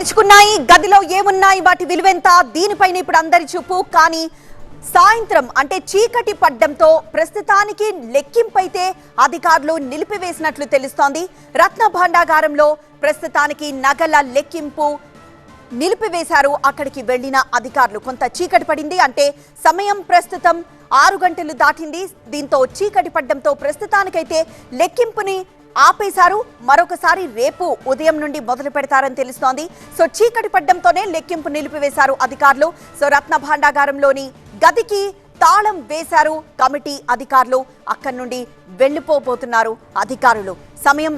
తెరుచుకున్నాయి. గదిలో ఏమున్నాయి, వాటి విలువెంత, దీనిపైన ఇప్పుడు అందరి చూపు. కానీ సాయంత్రం అంటే చీకటి పడ్డంతో ప్రస్తుతానికి లెక్కింపైతే అధికారులు నిలిపివేసినట్లు తెలుస్తోంది. రత్న భాండాగారంలో ప్రస్తుతానికి నగల లెక్కింపు నిలిపివేశారు. అక్కడికి వెళ్లిన అధికారులు కొంత చీకటి పడింది, అంటే సమయం ప్రస్తుతం 6 గంటలు దాటింది. దీంతో చీకటి పడ్డంతో ప్రస్తుతానికైతే లెక్కింపుని ఆపేశారు. మరొకసారి రేపు ఉదయం నుండి మొదలు పెడతారని తెలుస్తోంది. సో చీకటి పడ్డంతోనే లెక్కింపు నిలిపివేశారు అధికారులు. సో రత్న భాండాగారంలోని గదికి తాళం వేశారు కమిటీ అధికారులు. అక్కడి నుండి వెళ్లిపోబోతున్నారు అధికారులు. సమయం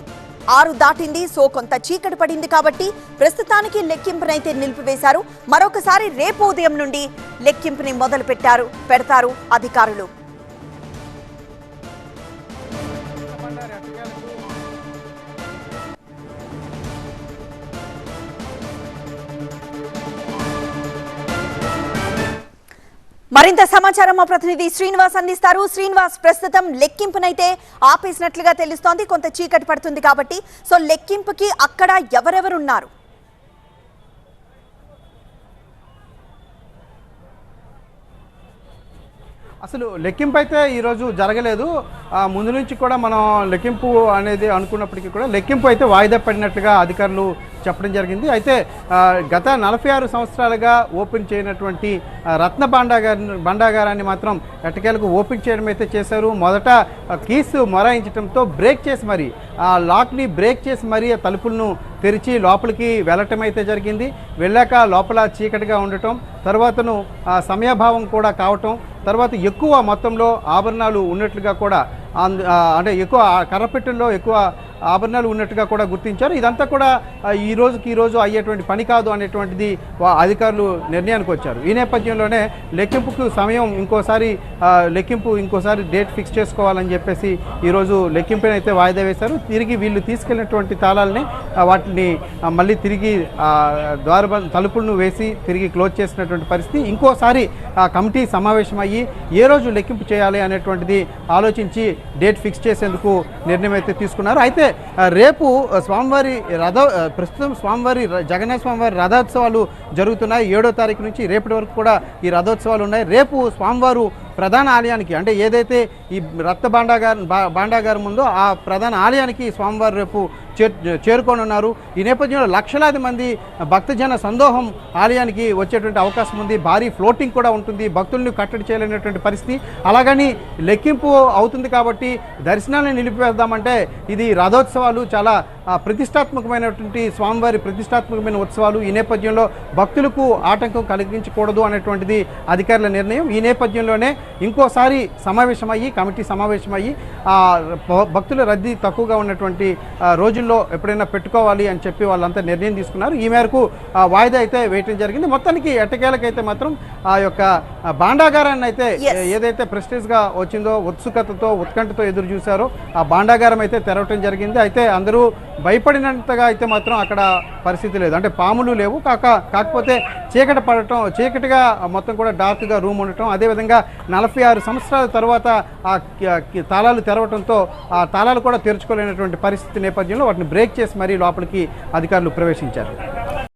6 దాటింది. సో కొంత చీకటి పడింది కాబట్టి ప్రస్తుతానికి లెక్కింపునైతే నిలిపివేశారు. మరొకసారి రేపు ఉదయం నుండి లెక్కింపుని మొదలు పెడతారు అధికారులు. మరింత సమాచారం మా ప్రతినిధి శ్రీనివాస్ అందిస్తారు. శ్రీనివాస్, ప్రస్తుతం లెక్కింపునైతే ఆపేసినట్లుగా తెలుస్తోంది. కొంత చీకటి పడుతుంది కాబట్టి సో లెక్కింపుకి అక్కడ ఎవరెవరున్నారు? అసలు లెక్కింపు అయితే ఈరోజు జరగలేదు. ముందు నుంచి కూడా మనం లెక్కింపు అనేది అనుకున్నప్పటికీ కూడా లెక్కింపు అయితే వాయిదా పడినట్లుగా అధికారులు చెప్పడం జరిగింది. అయితే గత 46 సంవత్సరాలుగా ఓపెన్ చేయనటువంటి రత్న భాండాగారాన్ని మాత్రం ఎట్టకేలకు ఓపెన్ చేయడం అయితే చేశారు. మొదట కీస్ మొరాయించడంతో బ్రేక్ చేసి మరి ఆ లాక్ని బ్రేక్ చేసి మరి ఆ తలుపులను తెరిచి లోపలికి వెళ్ళటం అయితే జరిగింది. వెళ్ళాక లోపల చీకటిగా ఉండటం, తర్వాతను సమయాభావం కూడా కావటం, తర్వాత ఎక్కువ మొత్తంలో ఆభరణాలు ఉన్నట్లుగా కూడా అంటే ఎక్కువ కర్రపెట్టెల్లో ఎక్కువ ఆభరణాలు ఉన్నట్టుగా కూడా గుర్తించారు. ఇదంతా కూడా ఈ రోజు అయ్యేటువంటి పని కాదు అనేటువంటిది అధికారులు నిర్ణయానికి వచ్చారు. ఈ నేపథ్యంలోనే లెక్కింపుకు సమయం ఇంకోసారి డేట్ ఫిక్స్ చేసుకోవాలని చెప్పేసి ఈరోజు లెక్కింపుని అయితే వాయిదా వేశారు. తిరిగి వీళ్ళు తీసుకెళ్ళినటువంటి తాళాలని వాటిని మళ్ళీ తిరిగి తలుపులను వేసి తిరిగి క్లోజ్ చేసినటువంటి పరిస్థితి. ఇంకోసారి కమిటీ సమావేశం అయ్యి ఏ రోజు లెక్కింపు చేయాలి అనేటువంటిది ఆలోచించి డేట్ ఫిక్స్ చేసేందుకు నిర్ణయం అయితే తీసుకున్నారు. అయితే రేపు ప్రస్తుతం జగన్నాథ స్వామివారి రథోత్సవాలు జరుగుతున్నాయి. 7వ తారీఖు నుంచి రేపటి వరకు కూడా ఈ రథోత్సవాలు ఉన్నాయి. రేపు స్వామివారు ప్రధాన ఆలయానికి, అంటే ఏదైతే ఈ రత్న భాండాగారం ఉందో ఆ ప్రధాన ఆలయానికి స్వామివారు రేపు చేరుకోనున్నారు. ఈ నేపథ్యంలో లక్షలాది మంది భక్తజన సందోహం ఆలయానికి వచ్చేటువంటి అవకాశం ఉంది. భారీ ఫ్లోటింగ్ కూడా ఉంటుంది. భక్తుల్ని కట్టడి చేయలేనటువంటి పరిస్థితి. అలాగని లెక్కింపు అవుతుంది కాబట్టి దర్శనాన్ని నిలిపివేద్దామంటే ఇది రథోత్సవాలు చాలా ప్రతిష్టాత్మకమైనటువంటి స్వామివారి ప్రతిష్టాత్మకమైన ఉత్సవాలు. ఈ నేపథ్యంలో భక్తులకు ఆటంకం కలిగించకూడదు అనేటువంటిది అధికారుల నిర్ణయం. ఈ నేపథ్యంలోనే ఇంకోసారి కమిటీ సమావేశమయ్యి భక్తుల రద్దీ తక్కువగా ఉన్నటువంటి రోజుల్లో ఎప్పుడైనా పెట్టుకోవాలి అని చెప్పి వాళ్ళంతా నిర్ణయం తీసుకున్నారు. ఈ మేరకు వాయిదా అయితే వేయటం జరిగింది. మొత్తానికి ఎట్టకేలకైతే మాత్రం ఆ యొక్క భాండాగారాన్ని అయితే ఏదైతే ప్రెస్టీజ్గా వచ్చిందో ఉత్కంఠతో ఎదురు చూశారో ఆ భాండాగారం అయితే తెరవటం జరిగింది. అయితే అందరూ భయపడినంతగా అయితే మాత్రం అక్కడ పరిస్థితి లేదు. అంటే పాములు లేవు, కాకపోతే చీకటిగా మొత్తం కూడా డార్క్గా రూమ్ ఉండటం, అదేవిధంగా 46 సంవత్సరాల తర్వాత ఆ తాళాలు తెరవడంతో ఆ తాళాలు కూడా తెరుచుకోలేనటువంటి పరిస్థితి నేపథ్యంలో వాటిని బ్రేక్ చేసి మరీ లోపలికి అధికారులు ప్రవేశించారు.